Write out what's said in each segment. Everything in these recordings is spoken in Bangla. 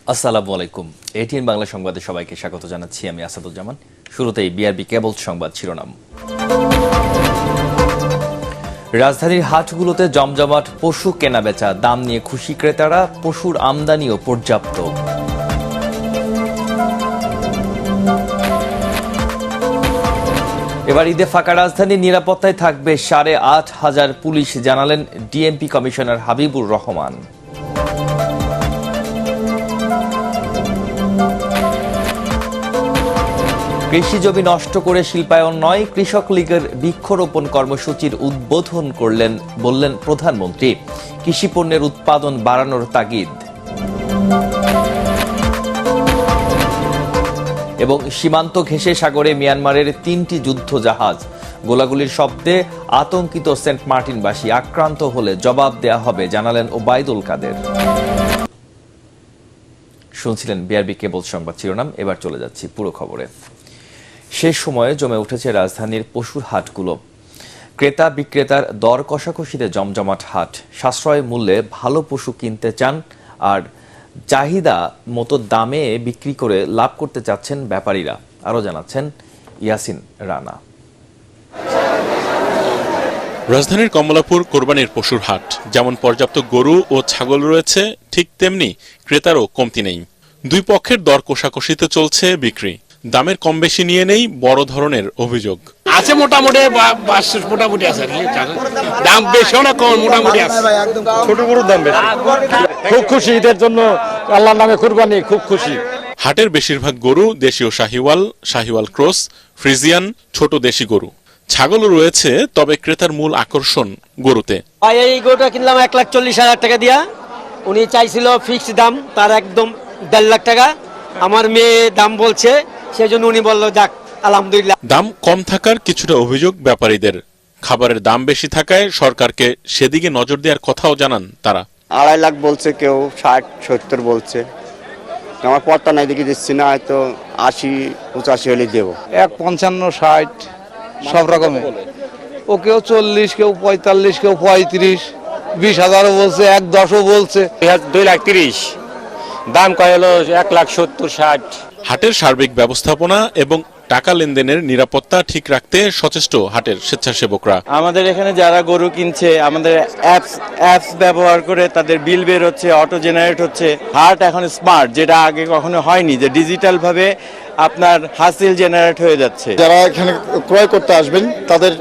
আসসালামু আলাইকুম। এটিএন বাংলা সংবাদে সবাইকে স্বাগত জানাচ্ছি। আমি আসাদুজ্জামান। শুরুতেই বিআরবি কেবল সংবাদ শিরোনাম। রাজধানীর হাটগুলোতে জমজমাট পশু কেনাবেচা, দাম নিয়ে খুশি ক্রেতারা, পশুর আমদানিও পর্যাপ্ত। এবার ঈদে ফাঁকা রাজধানীর নিরাপত্তায় থাকবে ৮,৫০০ পুলিশ, জানালেন ডিএমপি কমিশনার হাবিবুর রহমান। কৃষি জমি নষ্ট করে শিল্পায়ন নয়, কৃষক লীগের বৃক্ষরোপণ কর্মসূচির উদ্বোধন বললেন প্রধানমন্ত্রী। কৃষি পণ্যের উৎপাদন বাড়ানোর তাগিদ। এবং সীমান্ত ঘেঁষে সাগরে মিয়ানমারের ৩টি যুদ্ধ জাহাজ, গোলাগুলির শব্দে আতঙ্কিত সেন্ট মার্টিনবাসী, আক্রান্ত হলে জবাব দেয়া হবে, জানালেন ওবায়দুল কাদের। শুনছিলেন বিআরবি কেবল সংবাদ শিরোনাম। এবার চলে যাচ্ছি পুরো খবরে। শেষ সময়ে জমে উঠেছে রাজধানীর পশুর হাটগুলো। ক্রেতা বিক্রেতার দর কষাকষিতে জমজমাট হাট। সাশ্রয় মূল্যে ভালো পশু কিনতে চান আর চাহিদা মতো দামে বিক্রি করে লাভ করতে চাচ্ছেন ব্যাপারীরা। আরও জানাচ্ছেন ইয়াসিন রানা। রাজধানীর কমলাপুর কোরবানির পশুর হাট। যেমন পর্যাপ্ত গরু ও ছাগল রয়েছে, ঠিক তেমনি ক্রেতারও কমতি নেই। দুই পক্ষের দর কষাকষিতে চলছে বিক্রি। দামের কম বেশি নিয়ে নেই বড় ধরনের অভিযোগ। আছে মোটামুটি মোটামুটি আছে, দাম বেশিও না কম, মোটামুটি আছে। ছোট গরুর দাম বেশি। খুব খুশি, ঈদের জন্য আল্লাহর নামে কুরবানি, খুব খুশি। হাটের বেশিরভাগ গরু দেশীয় শাহিওয়াল, শাহিওয়াল ক্রস, ফ্রিজিয়ান, ছোট দেশি গরু। ছাগলও রয়েছে, তবে ক্রেতার মূল আকর্ষণ গরুতে। এই গরুটা কিনলাম ১,৪০,০০০ টাকা দিয়া। উনি চাইছিল ফিক্সড দাম, তার একদম ১.৫ লাখ টাকা। আমার মেয়ে দাম বলছে, সেই জন্য উনি বললো যাক আলহামদুলিল্লাহ। দাম কম থাকার কিছুটা অভিযোগ ব্যাপারীদের। খাবারের দাম বেশি থাকায় সরকারকে সেদিকে নজর দেওয়ার কথাও জানান তারা। ২.৫ লাখ বলছে, কেউ ৬০-৭০ বলছে। আমার পড়তা নাই দেখে দিচ্ছি না, হয়তো ৮০-৮৫ হলে দেবো। ১,৫৫-৬০ সব রকমের। ও কেউ ৪০, কেউ ৪৫, কেউ ৩৫, ২০,০০০ও বলছে, ১,১০ও বলছে। ২,৩০,০০০ দাম কয় হলো ১,৭০,৬০। হাটের সার্বিক ব্যবস্থাপনা এবং টাকা লেনদেনের নিরাপত্তা ঠিক রাখতে সচেষ্ট হাটের স্বেচ্ছাসেবকরা। আমাদের এখানে যারা গরু কিনছে, আমাদের অ্যাপস ব্যবহার করে তাদের বিল বের হচ্ছে, অটো জেনারেট হচ্ছে। হাট এখন স্মার্ট, যেটা আগে কখনো হয়নি, যে ডিজিটাল ভাবে আপনার হাসিল জেনারেট হয়ে যাচ্ছে। যারা এখানে ক্রয় করতে আসবেন তাদের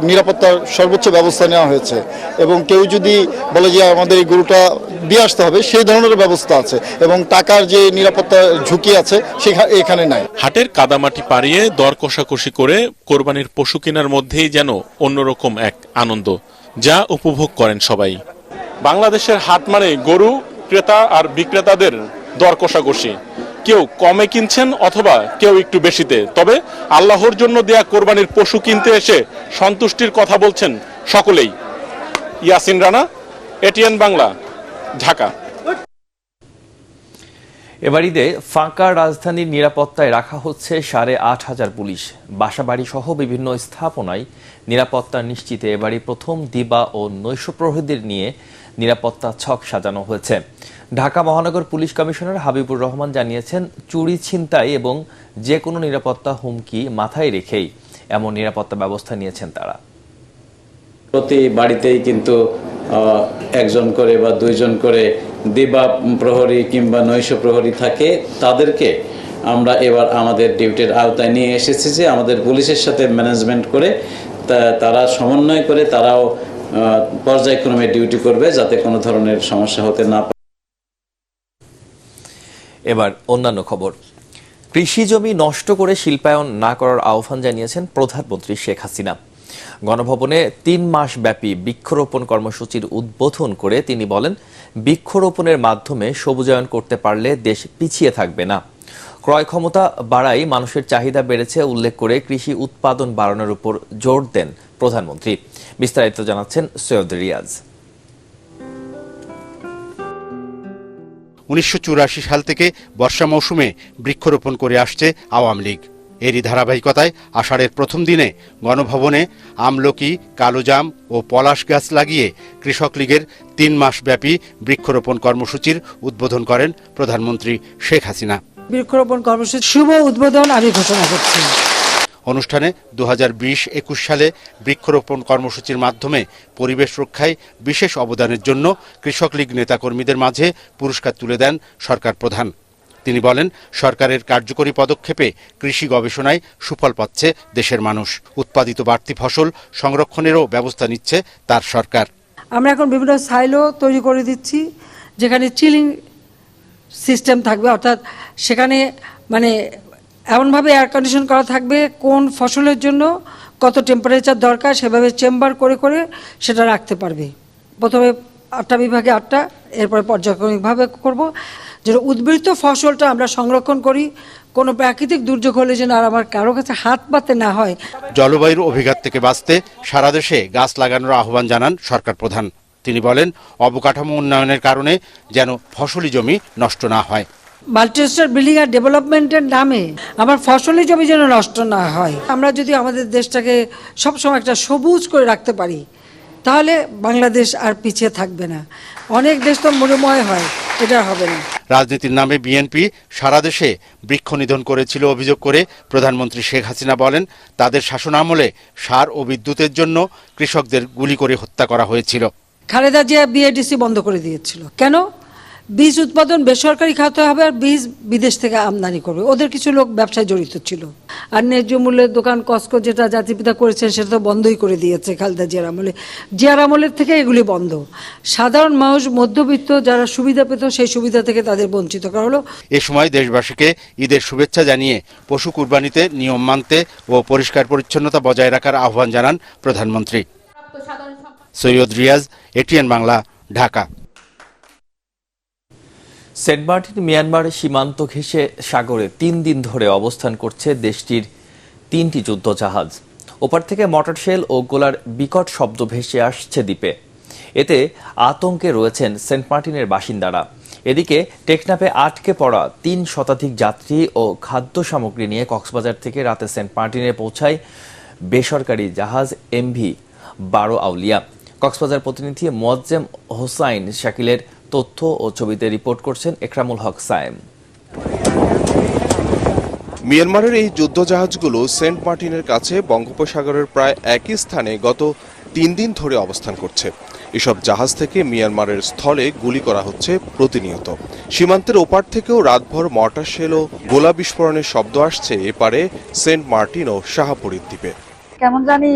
নিরাপত্তার সর্বোচ্চ ব্যবস্থা নেওয়া হয়েছে, এবং কেউ যদি বলে যে আমাদের এই গরুটা দিয়ে আসতে হবে, সেই ধরনের ব্যবস্থা আছে, এবং টাকার যে নিরাপত্তা ঝুঁকি আছে সেখানে এখানে নাই। হাটের কাদামাটি পাড়িয়ে দর কষাকষি করে কোরবানির পশু কেনার মধ্যেই যেন অন্যরকম এক আনন্দ, যা উপভোগ করেন সবাই। বাংলাদেশের হাট মানে গরু, ক্রেতা আর বিক্রেতাদের দর কষাকষি। কেউ কমে কিনছেন অথবা কেউ একটু বেশিতে, তবে আল্লাহর জন্য দেয়া কোরবানির পশু কিনতে এসে সন্তুষ্টির কথা বলছেন সকলেই। ইয়াসিন রানা, এটিএন বাংলা, ঢাকা। এবার ঈদে ফাঁকা রাজধানীর নিরাপত্তায় রাখা হচ্ছে ৮,৫০০ পুলিশ। বাসাবাড়ি সহ বিভিন্ন স্থাপনায় নিরাপত্তা নিশ্চিতে এবারই প্রথম দিবা ও নৈশ প্রহরীদের নিয়ে নিরাপত্তা ছক সাজানো হয়েছে। ঢাকা মহানগর পুলিশ কমিশনার হাবিবুর রহমান জানিয়েছেন, চুরি, ছিনতাই এবং যে কোনো নিরাপত্তা হুমকি মাথায় রেখেই এমন নিরাপত্তা ব্যবস্থা নিয়েছেন তারা। প্রতি বাড়িতেই কিন্তু একজন করে বা দুইজন করে দিবা প্রহরী কিংবা নৈশ প্রহরী থাকে। তাদেরকে আমরা এবার আমাদের ডিউটির আওতায় নিয়ে এসেছি, যে আমাদের পুলিশের সাথে ম্যানেজমেন্ট করে তারা সমন্বয় করে তারাও পর্যায়ক্রমে ডিউটি করবে, যাতে কোনো ধরনের সমস্যা হতে না পারে। এবার অন্যান্য খবর। কৃষি জমি নষ্ট করে শিল্পায়ন না করার আহ্বান জানিয়েছেন প্রধানমন্ত্রী শেখ হাসিনা। গণভবনে ৩ মাস ব্যাপী বৃক্ষরোপণ কর্মসূচির উদ্বোধন করে তিনি বলেন, বৃক্ষরোপণের মাধ্যমে সবুজায়ন করতে পারলে দেশ পিছিয়ে থাকবে না। ক্রয় ক্ষমতা বাড়াই মানুষের চাহিদা বেড়েছে উল্লেখ করে কৃষি উৎপাদন বাড়ানোর উপর জোর দেন প্রধানমন্ত্রী। বিস্তারিত জানাচ্ছেন সৈয়দ রিয়াজ। ১৯৮৪ সাল থেকে বর্ষা মৌসুমে বৃক্ষরোপণ করে আসছে আওয়ামী লীগ। এরই ধারাবাহিকতায় আষাঢ়ের প্রথম দিনে গণভবনে আমলকি, কালোজাম ও পলাশ গাছ লাগিয়ে কৃষক লীগের 3 মাস ব্যাপী বৃক্ষরোপণ কর্মসূচির উদ্বোধন করেন প্রধানমন্ত্রী শেখ হাসিনা। বৃক্ষরোপণ কর্মসূচির শুভ উদ্বোধন আমি ঘোষণা করছি। অনুষ্ঠানে 2020-21 সালে বৃক্ষরোপণ কর্মসূচির মাধ্যমে পরিবেশ রক্ষায় বিশেষ অবদানের জন্য কৃষক লীগ নেতাকর্মীদের মাঝে পুরস্কার তুলে দেন সরকার প্রধান। তিনি বলেন, সরকারের কার্যকরী পদক্ষেপে কৃষি গবেষণায় সুফল পাচ্ছে দেশের মানুষ। উৎপাদিত বাড়তি ফসল সংরক্ষণেরও ব্যবস্থা নিচ্ছে তার সরকার। আমরা এখন বিভিন্ন সাইলো তৈরি করে দিচ্ছি, যেখানে চিলিং সিস্টেম থাকবে, অর্থাৎ সেখানে মানে এমনভাবে এয়ার কন্ডিশন করা থাকবে কোন ফসলের জন্য কত টেম্পারেচার দরকার সেভাবে চেম্বার করে করে সেটা রাখতে পারবে। প্রথমে 8টা বিভাগে 8টা, এরপরে পর্যায়ক্রমিকভাবে করব, যেটা উদ্বৃত্ত ফসলটা আমরা সংরক্ষণ করি, কোনো প্রাকৃতিক দুর্যোগ হলে যেন আর আমার কারো কাছে হাত পাতে না হয়। জলবায়ুর অভিঘাত থেকে বাঁচতে সারা দেশে গাছ লাগানোর আহ্বান জানান সরকার প্রধান। তিনি বলেন, অবকাঠামো উন্নয়নের কারণে যেন ফসলি জমি নষ্ট না হয়। মাল্টিস্টার বিল্ডিং আর ডেভেলপমেন্টের নামে আমার ফসলি জমি যেন নষ্ট না হয়। আমরা যদি আমাদের দেশটাকে সবসময় একটা সবুজ করে রাখতে পারি, তাহলে বাংলাদেশ আর পিছিয়ে থাকবে না। অনেক দেশ তো মরুময় হয়, এটা হবে না। রাজনীতির নামে বিএনপি সারা দেশে বৃক্ষ নিধন করেছিল অভিযোগ করে প্রধানমন্ত্রী শেখ হাসিনা বলেন, তাদের শাসনামলে সার ও বিদ্যুতের জন্য কৃষকদের গুলি করে হত্যা করা হয়েছিল। খালেদা জিয়া বিএডিসি বন্ধ করে দিয়েছিল। কেন? বীজ উৎপাদন বেসরকারি খাতে হবে আর বীজ বিদেশ থেকে আমদানি করবে। ওদের কিছু লোক ব্যবসায় জড়িত ছিল। আর ন্যায্য মূল্যের দোকান কস্কো যেটা জাতিপিতা করেছেন সেটা তো বন্ধই করে দিয়েছে খালেদা জিয়ার আমলে। জিয়ার আমলের থেকে এগুলি বন্ধ। সাধারণ মানুষ, মধ্যবিত্ত যারা সুবিধা পেত সেই সুবিধা থেকে তাদের বঞ্চিত করা হলো। এ সময় দেশবাসীকে ঈদের শুভেচ্ছা জানিয়ে পশু কুরবানিতে নিয়ম মানতে ও পরিষ্কার পরিচ্ছন্নতা বজায় রাখার আহ্বান জানান প্রধানমন্ত্রী। Syed Riaz, ATN Bangla, Dhaka. Saint Martin মিয়ানমারের সীমান্ত ঘেঁষে সাগরে 3 দিন ধরে অবস্থান করছে দেশটির 3টি যুদ্ধজাহাজ। ওপার থেকে মর্টার শেল ও গোলার বিকট শব্দ ভেসে আসছে দ্বীপে। এতে আতঙ্কে রয়েছেন সেন্ট মার্টিনের বাসিন্দারা। এদিকে টেকনাফে আটকে পড়া 3 শতাধিক যাত্রী ও খাদ্য সামগ্রী নিয়ে কক্সবাজার থেকে রাতে সেন্ট মার্টিনে পৌঁছায় বেসরকারি জাহাজ MV বারো আউলিয়া। কক্সবাজার প্রতিনিধি মোয়াজ্জেম হোসাইন শাকিলের তথ্য ও ছবিতে রিপোর্ট করছেন একরামুল হক সায়েম। মিয়ানমারের এই যুদ্ধজাহাজগুলো সেন্ট মার্টিনের কাছে বঙ্গোপসাগরের প্রায় একই স্থানে গত 3 দিন ধরে অবস্থান করছে। এসব জাহাজ থেকে মিয়ানমারের স্থলে গুলি করা হচ্ছে প্রতিনিয়ত। সীমান্তের ওপার থেকেও রাতভর মর্টার শেল ও গোলা বিস্ফোরণের শব্দ আসছে এপারে সেন্ট মার্টিন ও শাহপরীর দ্বীপে। কেমন জানি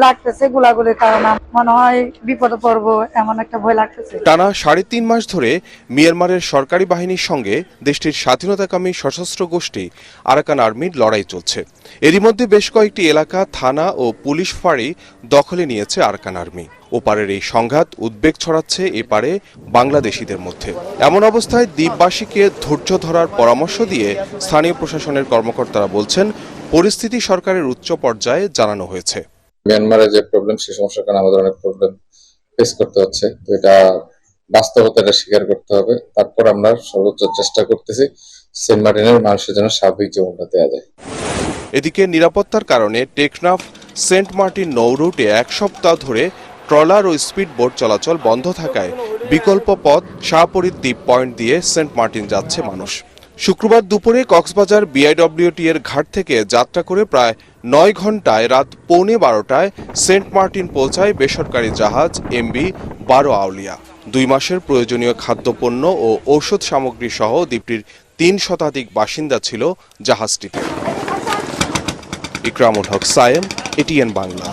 লাগতেছে গোলাগুলির কারণে, মনে হয় বিপদে পড়বো এমন একটা ভয় লাগতেছে। টানা 3.5 মাস ধরে মিয়ানমারের সরকারি বাহিনীর সঙ্গে দেশটির স্বাধীনতাকামী সশস্ত্র গোষ্ঠী আরাকান আর্মির লড়াই চলছে। এরই মধ্যে বেশ কয়েকটি এলাকা, থানা ও পুলিশ ফাঁড়ি দখলে নিয়েছে আরাকান আর্মি। ওপারের এই সংঘাত উদ্বেগ ছড়াচ্ছে এপারে বাংলাদেশিদের মধ্যে। এমন অবস্থায় দ্বীপবাসীকে ধৈর্য ধরার পরামর্শ দিয়ে স্থানীয় প্রশাসনের কর্মকর্তারা বলছেন, পরিস্থিতি সরকারের উচ্চ পর্যায়ে জানানো হয়েছে। মিয়ানমারের যে প্রবলেম, সেই সমস্যার কারণে আমাদের অনেক প্রবলেম ফেস করতে হচ্ছে। তো এটা বাস্তবতাটা স্বীকার করতে হবে। তারপর আমরা সর্বোচ্চ চেষ্টা করতেছি সেন্ট মার্টিনের মানুষের জন্য স্বাভাবিক জীবনটা দেওয়া যায়। এদিকে নিরাপত্তার কারণে টেকনাফ সেন্ট মার্টিন নৌ রুটে 1 সপ্তাহ ধরে ট্রলার ও স্পিড বোট চলাচল বন্ধ থাকায় বিকল্প পথ শাহপরীর দ্বীপ পয়েন্ট দিয়ে সেন্ট মার্টিন যাচ্ছে মানুষ। শুক্রবার দুপুরে কক্সবাজার BIWT এর ঘাট থেকে যাত্রা করে প্রায় 9 ঘন্টায় রাত 11:15টায় সেন্ট মার্টিন পৌঁছায় বেসরকারি জাহাজ MV বারো আউলিয়া। 2 মাসের প্রয়োজনীয় খাদ্যপণ্য ও ঔষধ সামগ্রী সহ দ্বীপটির 3 শতাধিক বাসিন্দা ছিল জাহাজটিতে। ইকরামুল হক সায়েম, এটিএন বাংলা।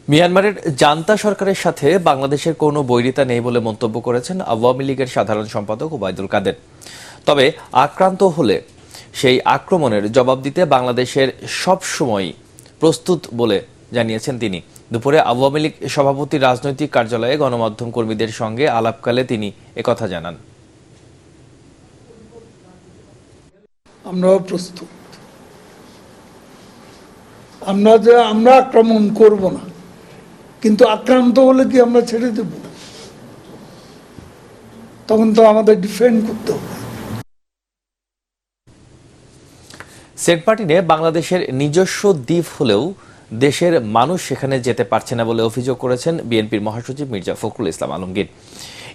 মিয়ানমারের জান্তা সরকারের সাথে বাংলাদেশের কোনো বৈরিতা নেই বলে মন্তব্য করেছেন আওয়ামী লীগের সাধারণ সম্পাদক ওবায়দুল কাদের। তবে আক্রান্ত হলে সেই আক্রমণের জবাব দিতে বাংলাদেশের সবসময় প্রস্তুত বলে জানিয়েছেন তিনি। দুপুরে আওয়ামী লীগ সভাপতির রাজনৈতিক কার্যালয়ে গণমাধ্যম কর্মীদের সঙ্গে আলাপকালে তিনি একথা জানান। আমরাও প্রস্তুত। আমরা আক্রমণ করব না, কিন্তু আক্রান্ত হলে কি আমরা ছেড়ে দেব? তখন তো আমাদের ডিফেন্ড করতে হবে। সেন্ট মার্টিনে বাংলাদেশের নিজস্ব দ্বীপ হলেও দেশের মানুষ সেখানে যেতে পারছে না বলে অভিযোগ করেছেন বিএনপির মহাসচিব মির্জা ফখরুল ইসলাম আলমগীর।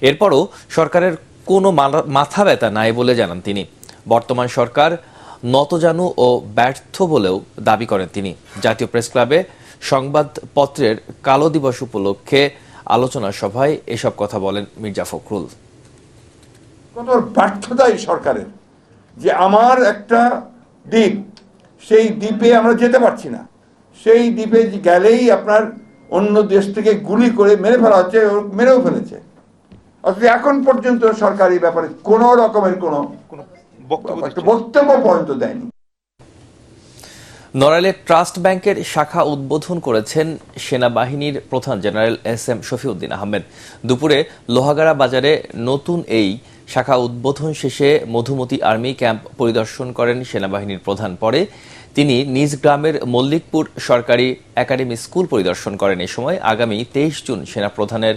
এরপরও সরকারের কোনো মাথা ব্যথা নাই বলে জানান তিনি। বর্তমান সরকার নতজানু ও ব্যর্থ বলেও দাবি করেন তিনি। জাতীয় প্রেস ক্লাবে সংবাদপত্রের কালো দিবস উপলক্ষে আলোচনা সভায় এসব কথা বলেন মির্জা ফখরুল। কত ব্যর্থতাই সরকারের, যে আমার একটা দ্বীপ, সেই দ্বীপে আমরা যেতে পারছি না। সেই দ্বীপে গেলেই আপনার অন্য দেশ থেকে গুলি করে মেরে ফেলা হচ্ছে, মেরেও ফেলেছে। অথচ এখন পর্যন্ত সরকারি ব্যাপারে কোনো রকমের কোনো বক্তব্য পর্যন্ত দেয়নি। নড়াইলে ট্রাস্ট ব্যাংকের শাখা উদ্বোধন করেছেন সেনাবাহিনীর প্রধান জেনারেল এস.এম. শফিউদ্দিন আহমেদ। দুপুরে লোহাগাড়া বাজারে নতুন এই শাখা উদ্বোধন শেষে মধুমতি আর্মি ক্যাম্প পরিদর্শন করেন সেনাবাহিনীর প্রধান। পরে তিনি নিজ গ্রামের মল্লিকপুর সরকারি একাডেমি স্কুল পরিদর্শন করেন। এ সময় আগামী 23 জুন সেনাপ্রধানের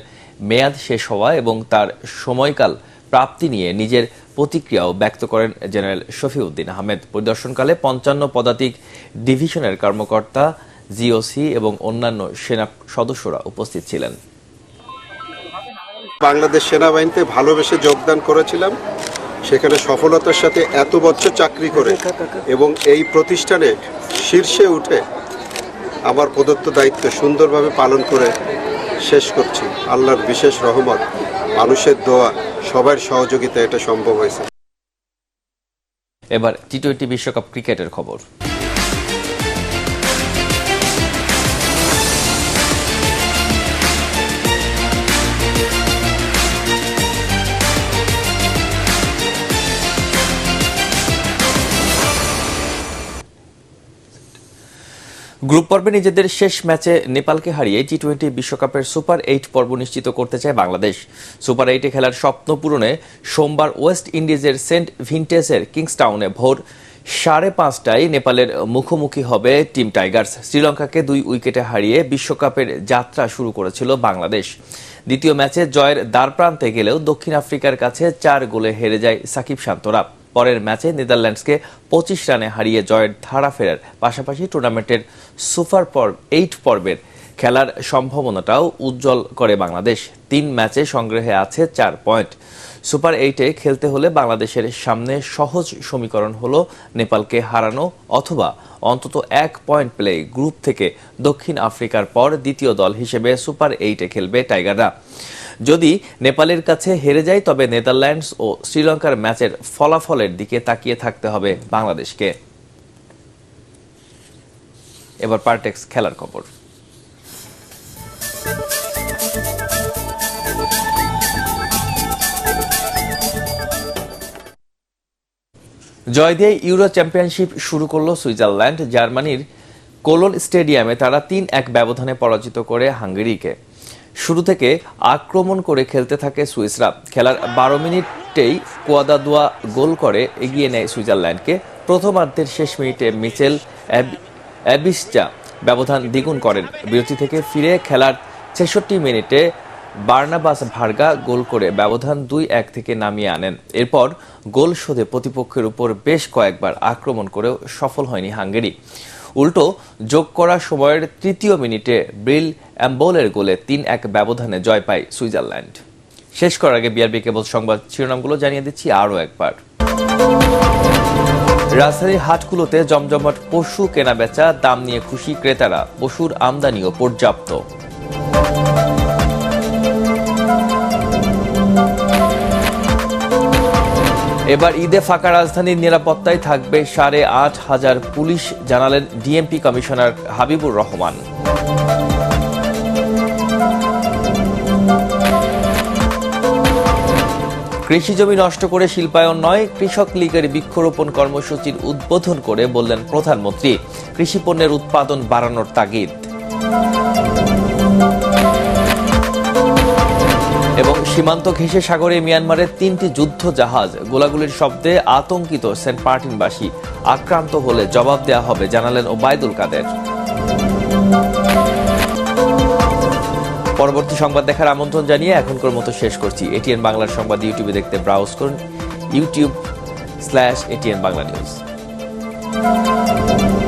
মেয়াদ শেষ হওয়া এবং তার সময়কাল প্রাপ্তি নিয়ে নিজের প্রতিক্রিয়াও ব্যক্ত করেন জেনারেল শফিউদ্দিন আহমেদ। পরিদর্শনকালে 55 পদাতিক ডিভিশনের কর্মকর্তা, জিওসি এবং অন্যান্য সেনা সদস্যরা উপস্থিত ছিলেন। বাংলাদেশ সেনাবাহিনীতে ভালোবেসে যোগদান করেছিলাম, সেখানে সফলতার সাথে এত বছর চাকরি করে এবং এই প্রতিষ্ঠানে শীর্ষে উঠে আমার প্রদত্ত দায়িত্ব সুন্দরভাবে পালন করে শেষ করছি। আল্লাহর বিশেষ রহমত, মানুষের দোয়া, সবার সহযোগিতা এটা সম্ভব হয়েছে। এবার টি-20 বিশ্বকাপ ক্রিকেটের খবর। গ্রুপ পর্বে নিজেদের শেষ ম্যাচে নেপালকে হারিয়ে টি-20 বিশ্বকাপের সুপার 8 পর্ব নিশ্চিত করতে চায় বাংলাদেশ। সুপার 8-এ খেলার স্বপ্ন পূরণে সোমবার ওয়েস্ট ইন্ডিজের সেন্ট ভিনসেন্টের কিংস্টাউনে ভোর 5:30টায় নেপালের মুখোমুখি হবে টিম টাইগার্স। শ্রীলঙ্কাকে 2 উইকেটে হারিয়ে বিশ্বকাপের যাত্রা শুরু করেছিল বাংলাদেশ। দ্বিতীয় ম্যাচে জয়ের দ্বারপ্রান্তে গেলেও দক্ষিণ আফ্রিকার কাছে 4 গোলে হেরে যায় সাকিব শান্তরা। পরের ম্যাচে নেদারল্যান্ডসকে 25 রানে হারিয়ে জয়ের ধারা ফেরার পাশাপাশি টুর্নামেন্টের সুপার 8 পর্বের খেলার সম্ভাবনাটাও উজ্জ্বল করে বাংলাদেশ। 3 ম্যাচে সংগ্রহে আছে 4 পয়েন্ট। সুপার 8-এ খেলতে হলে বাংলাদেশের সামনে সহজ সমীকরণ হলো নেপালকে হারানো অথবা অন্তত 1 পয়েন্ট পেলে গ্রুপ থেকে দক্ষিণ আফ্রিকার পর দ্বিতীয় দল হিসেবে সুপার 8-এ খেলবে টাইগাররা। যদি নেপালের কাছে হেরে যায় তবে নেদারল্যান্ডস ও শ্রীলঙ্কার ম্যাচের ফলাফলের দিকে তাকিয়ে থাকতে হবে বাংলাদেশকে। এবার পারটেক্স খেলার খবর। জয় দিয়ে ইউরো চ্যাম্পিয়নশিপ শুরু করলো সুইজারল্যান্ড। জার্মানির কোলোন স্টেডিয়ামে তারা 3-1 ব্যবধানে পরাজিত করে হাঙ্গেরিকে। শুরু থেকে আক্রমণ করে খেলতে থাকে সুইসরা। খেলার 12 মিনিটেই কোয়াদাদোয়া গোল করে এগিয়ে নেয় সুইজারল্যান্ডকে। প্রথমার্ধের শেষ মিনিটে মিচেল অ্যাবিসচা ব্যবধান দ্বিগুণ করেন। বিরতি থেকে ফিরে খেলার 66 মিনিটে বার্নাবাস ভার্গা গোল করে ব্যবধান 2-1 থেকে নামিয়ে আনেন। এরপর গোল শোধে প্রতিপক্ষের উপর বেশ কয়েকবার আক্রমণ করেও সফল হয়নি হাঙ্গেরি। উল্টো যোগ করা সময়ের 3য় মিনিটে ব্রিল অ্যাম্বোলের গোলে 3-1 ব্যবধানে জয় পায় সুইজারল্যান্ড। শেষ করার আগে বিআরবি কেবল সংবাদ শিরোনামগুলো জানিয়ে দিচ্ছি আরও একবার। রাজধানীর হাটগুলোতে জমজমাট পশু কেনাবেচা, দাম নিয়ে খুশি ক্রেতারা, পশুর আমদানিও পর্যাপ্ত। এবার ঈদে ফাঁকা রাজধানীর নিরাপত্তায় থাকবে 8,500 পুলিশ, জানালেন ডিএমপি কমিশনার হাবিবুর রহমান। কৃষি জমি নষ্ট করে শিল্পায়ন নয়, কৃষক লীগের বৃক্ষরোপণ কর্মসূচির উদ্বোধন করে বললেন প্রধানমন্ত্রী। কৃষি পণ্যের উৎপাদন বাড়ানোর তাগিদ। এবং সীমান্ত ঘেঁষে সাগরে মিয়ানমারের 3টি যুদ্ধ জাহাজ, গোলাগুলির শব্দে আতঙ্কিত সেন্ট মার্টিনবাসী। আক্রান্ত হলে জবাব দেয়া হবে, জানালেন ওবায়দুল কাদের। পরবর্তী সংবাদ দেখার আমন্ত্রণ জানিয়ে এখনকার মতো শেষ করছি। এটিএন বাংলার সংবাদ ইউটিউবে দেখতে ব্রাউজ করুন youtube/ATN Bangla News। ধন্যবাদ।